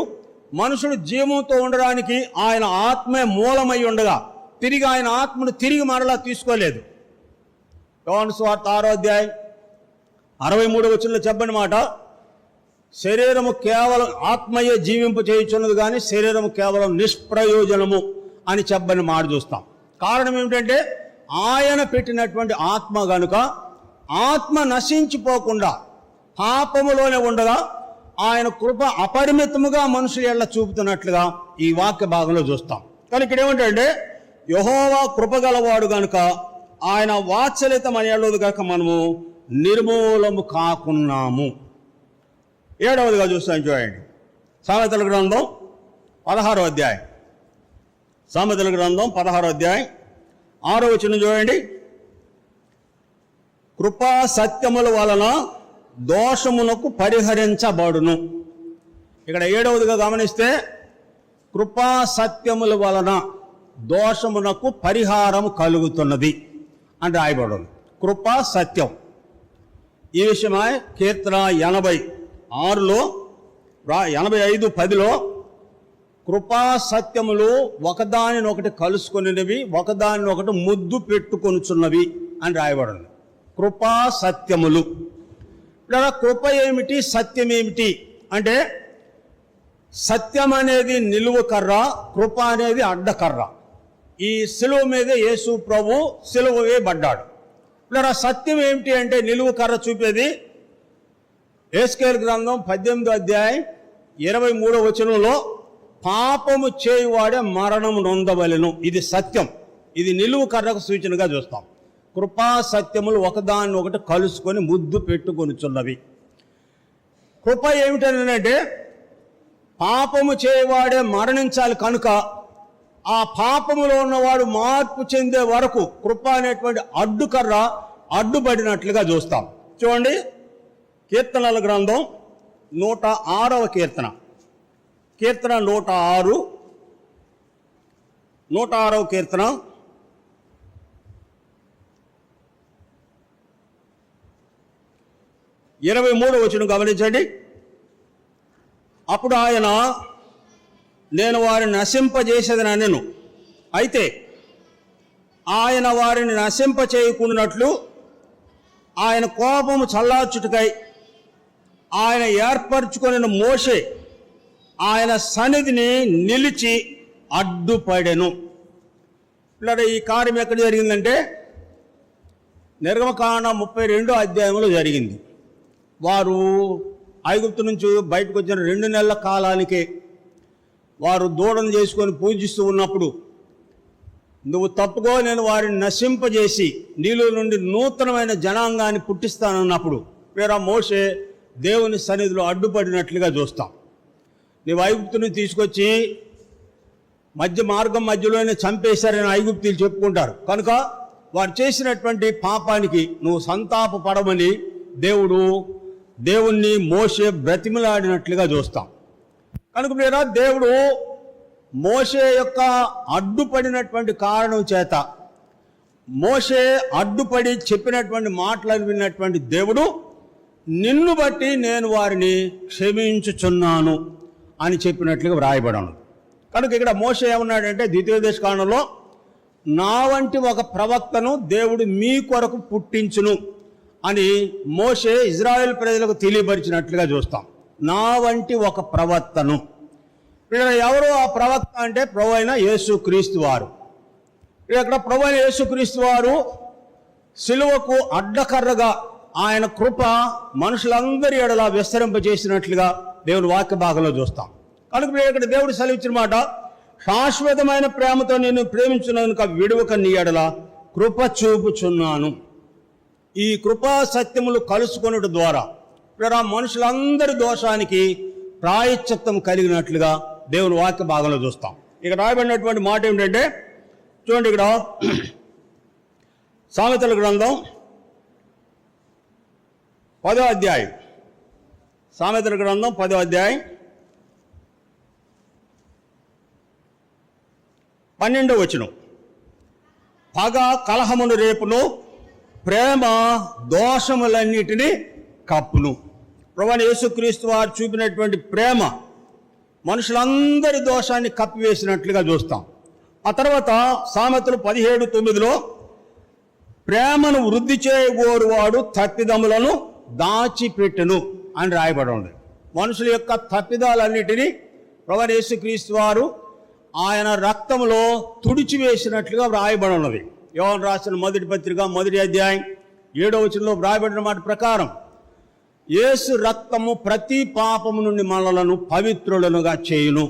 A: మనుషుడు జీవంతో ఉండడానికి ఆయన ఆత్మే మూలమై ఉండగా తిరిగి ఆయన ఆత్మను తిరిగి మరలా తీసుకోలేదు. యోహాను సువార్త 6వ అధ్యాయం 63వ వచనంలో చెప్పని మాట, శరీరము కేవలం ఆత్మయే జీవింపు చేయుచున్నది కానీ శరీరము కేవలం నిష్ప్రయోజనము అని చెప్పని మాట చూస్తాం. కారణం ఏమిటంటే ఆయన పెట్టినటువంటి ఆత్మ గనుక ఆత్మ నశించిపోకుండా పాపములోనే ఉండగా ఆయన కృప అపరిమితముగా మనుషుల ఎడల చూపుతున్నట్లుగా ఈ వాక్య భాగంలో చూస్తాం. కానీ ఇక్కడ ఏమిటంటే యెహోవా కృపగలవాడు గనుక ఆయన వాత్సల్యత మన ఎడల కనుక మనము నిర్మూలము కాకున్నాము. 7వదిగా చూస్తాను చూడండి, సామెతల గ్రంథం 16వ అధ్యాయం. సామెతల గ్రంథం 16వ అధ్యాయం 6వ వచనం చూడండి. కృపా సత్యముల వలన దోషమునకు పరిహరించబడును. ఇక్కడ 7వదిగా గమనిస్తే కృపా సత్యముల వలన దోషమునకు పరిహారం కలుగుతున్నది అని రాయబడును. కృపా సత్యం ఈ విషయమై కీర్తన 86లో 85:10లో కృపా సత్యములు ఒకదానినొకటి కలుసుకొనినవి, ఒకదానినొకటి ముద్దు పెట్టుకొనుచున్నవి అని రాయబడింది. కృపా సత్యములు. ఇలా కృప ఏమిటి, సత్యం ఏమిటి అంటే సత్యం అనేది నిలువు కర్ర, కృప అనేది అడ్డకర్ర. ఈ సిలువ మీద యేసు ప్రభు సిలువ వేయబడ్డాడు. ఇలా సత్యం ఏమిటి అంటే నిలువు కర్ర చూపేది యెహెజ్కేలు గ్రంథం 18వ అధ్యాయం 23వ వచనంలో పాపము చేయువాడే మరణము నొందవలెను. ఇది సత్యం. ఇది నిలువు కర్రకు సూచనగా చూస్తాం. కృపా సత్యములు ఒకదాన్ని ఒకటి కలుసుకొని ముద్దు పెట్టుకొనుచున్నవి. కృప ఏమిటంటే పాపము చేయవాడే మరణించాలి కనుక ఆ పాపములో ఉన్నవాడు మార్పు చెందే వరకు కృప అనేటువంటి అడ్డుకర్ర అడ్డుపడినట్లుగా చూస్తాం. చూడండి, కీర్తనల గ్రంథం 106వ కీర్తన, కీర్తన 106వ కీర్తన 23వ వచనం గమనించండి. అప్పుడు ఆయన, నేను వారిని నశింపజేసేదనెను, అయితే ఆయన వారిని నశింపచేయకున్నట్లు ఆయన కోపము చల్లార్చుటకై ఆయన ఏర్పరచుకొనిన మోషే ఆయన సన్నిధిని నిలిచి అడ్డుపడెను. ఇలా ఈ కార్యం ఎక్కడ జరిగిందంటే నిర్గమకాండం 32వ అధ్యాయంలో జరిగింది. వారు ఐగుప్తు నుంచి బయటకు వచ్చిన 2 నెలల కాలానికే వారు దూడను చేసుకొని పూజిస్తూ ఉన్నప్పుడు, నువ్వు తప్పుకో, నేను వారిని నశింపజేసి నీలో నుండి నూతనమైన జనాంగాన్ని పుట్టిస్తానన్నప్పుడు వేరే మోషే దేవుని సన్నిధిలో అడ్డుపడినట్లుగా చూస్తాం. నీవు ఐగుప్తుని తీసుకొచ్చి మార్గం మధ్యలోనే చంపేశారని ఐగుప్తీలు చెప్పుకుంటారు కనుక వారు చేసినటువంటి పాపానికి నువ్వు సంతాపపడమని దేవుణ్ణి మోషే బ్రతిమలాడినట్లుగా చూస్తాం. కనుక మీరా దేవుడు మోషే యొక్క అడ్డుపడినటువంటి కారణం చేత, మోషే అడ్డుపడి చెప్పినటువంటి మాటలను విన్నటువంటి దేవుడు, నిన్ను బట్టి నేను వారిని క్షమించుచున్నాను అని చెప్పినట్లుగా వ్రాయబడను. కనుక ఇక్కడ మోషే ఏమన్నాడంటే ద్వితీయోపదేశకాండంలో, నా వంటి ఒక ప్రవక్తను దేవుడు మీ కొరకు పుట్టించును అని మోషే ఇజ్రాయెల్ ప్రజలకు తెలియపరిచినట్లుగా చూస్తాం. నా వంటి ఒక ప్రవక్తను. ఎవరు ఆ ప్రవక్త అంటే ప్రభు అయిన యేసుక్రీస్తు వారు. ఇక్కడ ప్రభు అయిన యేసుక్రీస్తు వారు సిలువకు అడ్డకర్రగా ఆయన కృప మనుషులందరి ఎడలా విస్తరింపజేసినట్లుగా దేవుని వాక్య భాగంలో చూస్తాం. కనుక ఇక్కడ దేవుడు సెలవిచ్చిన మాట, శాశ్వతమైన ప్రేమతో నేను ప్రేమించున్నందుక విడువక నీ ఎడల కృప చూపుచున్నాను. ఈ కృపా సత్యములు కలుసుకొనుట ద్వారా మనుషులందరి దోషానికి ప్రాయశ్చిత్తం కలిగినట్లుగా దేవుని వాక్య భాగంలో చూస్తాం. ఇక్కడ రాయబడినటువంటి మాట ఏమిటంటే చూడండి, ఇక్కడ సామెతల గ్రంథం 10వ అధ్యాయం, సామెతల గ్రంథం 10వ అధ్యాయం 12వ వచనం, పగ కలహమును రేపును, ప్రేమ దోషములన్నిటినీ కప్పును. ప్రభువైన యేసుక్రీస్తు వారు చూపినటువంటి ప్రేమ మనుషులందరి దోషాన్ని కప్పివేసినట్లుగా చూస్తాం. ఆ తర్వాత సామెతలు 17:9లో ప్రేమను వృద్ధి చేయగోరువాడు తప్పిదములను దాచిపెట్టును అని రాయబడి ఉంది. మనుషుల యొక్క తప్పిదాలన్నిటినీ ప్రభువైన యేసుక్రీస్తు వారు ఆయన రక్తంలో తుడిచివేసినట్లుగా వ్రాయబడి ఉన్నది. యోహాను రాసిన మొదటి పత్రిక 1వ అధ్యాయం 7వ వచనంలో వ్రాయబడిన మాట ప్రకారం యేసు రక్తము ప్రతి పాపము నుండి మనలను పవిత్రులనుగా చేయును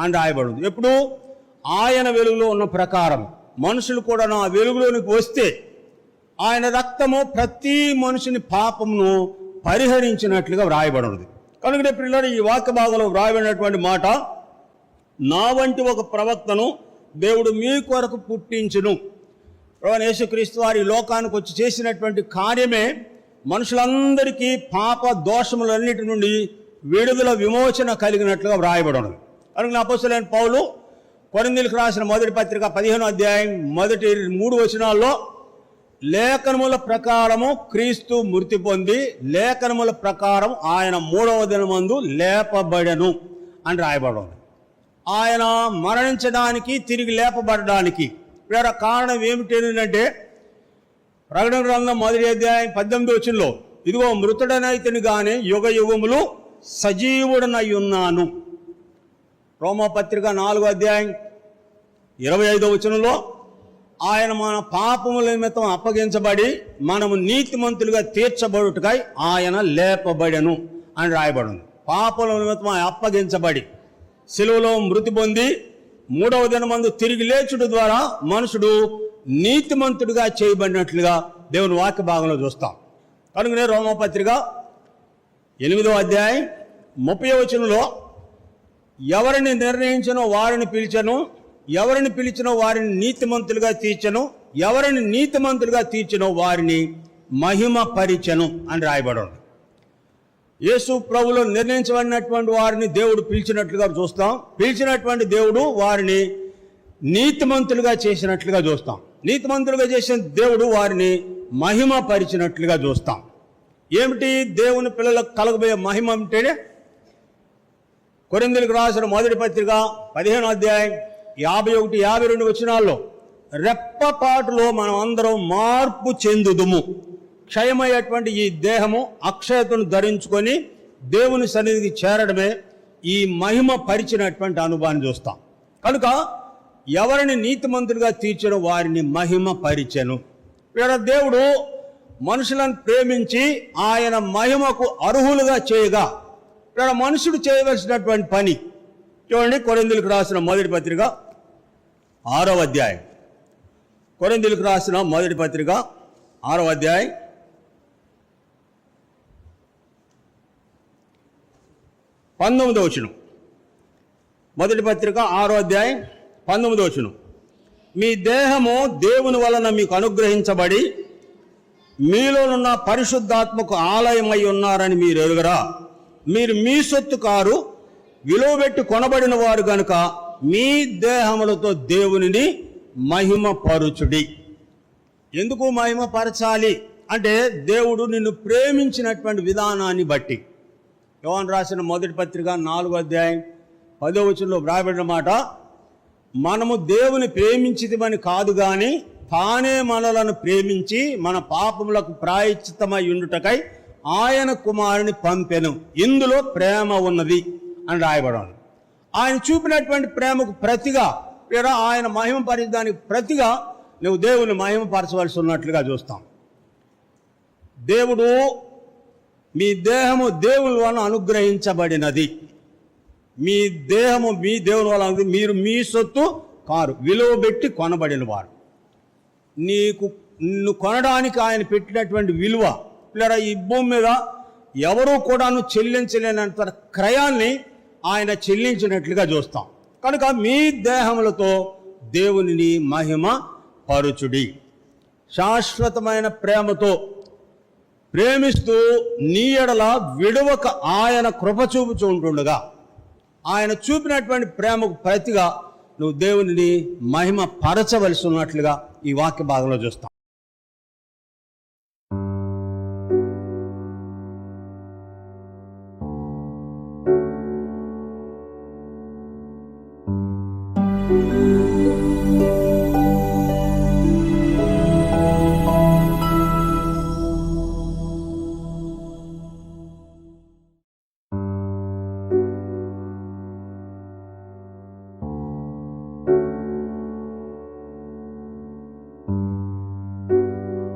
A: అని రాయబడింది. ఎప్పుడు ఆయన వెలుగులో ఉన్న ప్రకారం మనుషులు కూడా నా వెలుగులోనికి వస్తే ఆయన రక్తము ప్రతి మనిషిని పాపమును పరిహరించినట్లుగా వ్రాయబడినది. కనుక పిల్లలు ఈ వాక్య భాగంలో వ్రాయబడినటువంటి మాట, నా వంటి ఒక ప్రవక్తను దేవుడు మీ కొరకు పుట్టించును. ప్రభువైన యేసుక్రీస్తు వారి లోకానికి వచ్చి చేసినటువంటి కార్యమే మనుషులందరికీ పాప దోషములన్నిటి నుండి విడుదల విమోచన కలిగినట్లుగా వ్రాయబడినది. కనుక అపోస్తలుడైన పౌలు కొరింథీయులకు రాసిన మొదటి పత్రిక 15వ అధ్యాయం మొదటి 3 వచనాల్లో లేఖనముల ప్రకారము క్రీస్తు మృతి పొంది లేఖనముల ప్రకారం ఆయన 3వ దినమందు లేపబడెను అని రాయబడింది. ఆయన మరణించడానికి తిరిగి లేపబడడానికి వేరే కారణం ఏమిటంటే ప్రకటన గ్రంథం 1వ అధ్యాయం 18వ వచనంలో ఇదిగో మృతుడనైతిని గాని యుగ యుగములు సజీవుడనై ఉన్నాను. రోమాపత్రిక 4వ అధ్యాయం 25వ వచనంలో ఆయన మన పాపముల నిమిత్తం అప్పగించబడి మనము నీతిమంతులుగా తీర్చబడుటకై ఆయన లేపబడెను అని రాయబడింది. పాపముల నిమిత్తం అప్పగించబడి సిలువలో మృతి పొంది 3వ దినమందు తిరిగి లేచుట ద్వారా మనుషుడు నీతిమంతుడిగా చేయబడినట్లుగా దేవుని వాక్య భాగంలో చూస్తాం. కనుకనే రోమాపత్రిక 8వ అధ్యాయం 30వ వచనంలో ఎవరిని నిర్ణయించనో వారిని పిలిచను, ఎవరిని పిలిచినో వారిని నీతిమంతులుగా తీర్చను, ఎవరిని నీతిమంతులుగా తీర్చనో వారిని మహిమ పరిచను అని రాయబడింది. యేసు ప్రభులో నిర్ణయించబడినటువంటి వారిని దేవుడు పిలిచినట్లుగా చూస్తాం. పిలిచినటువంటి దేవుడు వారిని నీతిమంతులుగా చేసినట్లుగా చూస్తాం. నీతిమంతులుగా చేసిన దేవుడు వారిని మహిమ పరిచినట్లుగా చూస్తాం. ఏమిటి దేవుని పిల్లలకు కలగబోయే మహిమ అంటే కొరింథీయులకు రాసిన మొదటి పత్రిక 15వ అధ్యాయం 51, 52 వచనాల్లో రెప్పపాటులో మనం అందరం మార్పు చెందుదుము. క్షయమయ్యేటువంటి ఈ దేహము అక్షయతను ధరించుకొని దేవుని సన్నిధికి చేరడమే ఈ మహిమ పరిచినటువంటి అనుభవాన్ని చూస్తాం. కనుక ఎవరిని నీతిమంతులుగా తీర్చను వారిని మహిమ పరిచెను. ఇక్కడ దేవుడు మనుషులను ప్రేమించి ఆయన మహిమకు అర్హులుగా చేయగా ఇక్కడ మనుషుడు చేయవలసినటువంటి పని చూడండి. కొరింథీయులకు రాసిన మొదటి పత్రిక 6వ అధ్యాయం, కొరింథీయులకు రాసిన మొదటి పత్రిక 6వ అధ్యాయం 19వ వచనం. మొదటి పత్రిక 6వ అధ్యాయం 19వ వచనం. మీ దేహము దేవుని వలన మీకు అనుగ్రహించబడి మీలోనున్న పరిశుద్ధాత్మకు ఆలయమై ఉన్నారని మీరు ఎరుగరా? మీరు మీ సొత్తు కారు, విలువబెట్టి కొనబడిన వారు గనుక మీ దేహములతో దేవునిని మహిమపరుచుడి. ఎందుకు మహిమపరచాలి అంటే దేవుడు నిన్ను ప్రేమించినటువంటి విధానాన్ని బట్టి. యోహాను రాసిన మొదటి పత్రిక 4వ అధ్యాయం 10వ వచనంలో వ్రాయబడిన మాట, మనము దేవుని ప్రేమించితిమని కాదు గాని తానే మనలను ప్రేమించి మన పాపములకు ప్రాయశ్చిత్తమై ఉండుటకై ఆయన కుమారుని పంపెను, ఇందులో ప్రేమ ఉన్నది అని రాయబడాలి. ఆయన చూపినటువంటి ప్రేమకు ప్రతిగా లేదా ఆయన మహిమపరచడానికి ప్రతిగా నువ్వు దేవుని మహిమపరచవలసి ఉన్నట్లుగా చూస్తాం. దేవుడు మీ దేహము దేవుని వలన అనుగ్రహించబడినది. మీ దేహము మీ దేవుని వలన, మీరు మీ సొత్తు కారు, విలువ పెట్టి కొనబడిన వారు. నిన్ను కొనడానికి ఆయన పెట్టినటువంటి విలువ లేదా ఈ భూమి మీద ఎవరూ కూడాను చెల్లించలేనంత క్రయాన్ని ఆయన చెల్లించినట్లుగా చూస్తాం. కనుక మీ దేహములతో దేవునిని మహిమ పరుచుడి. శాశ్వతమైన ప్రేమతో ప్రేమిస్తూ నీ ఎడల విడువక ఆయన కృప చూపుచూ ఉంటుండగా ఆయన చూపినటువంటి ప్రేమకు ప్రతిగా నువ్వు దేవునిని మహిమ పరచవలసి ఉన్నట్లుగా ఈ వాక్య భాగంలో చూస్తాం.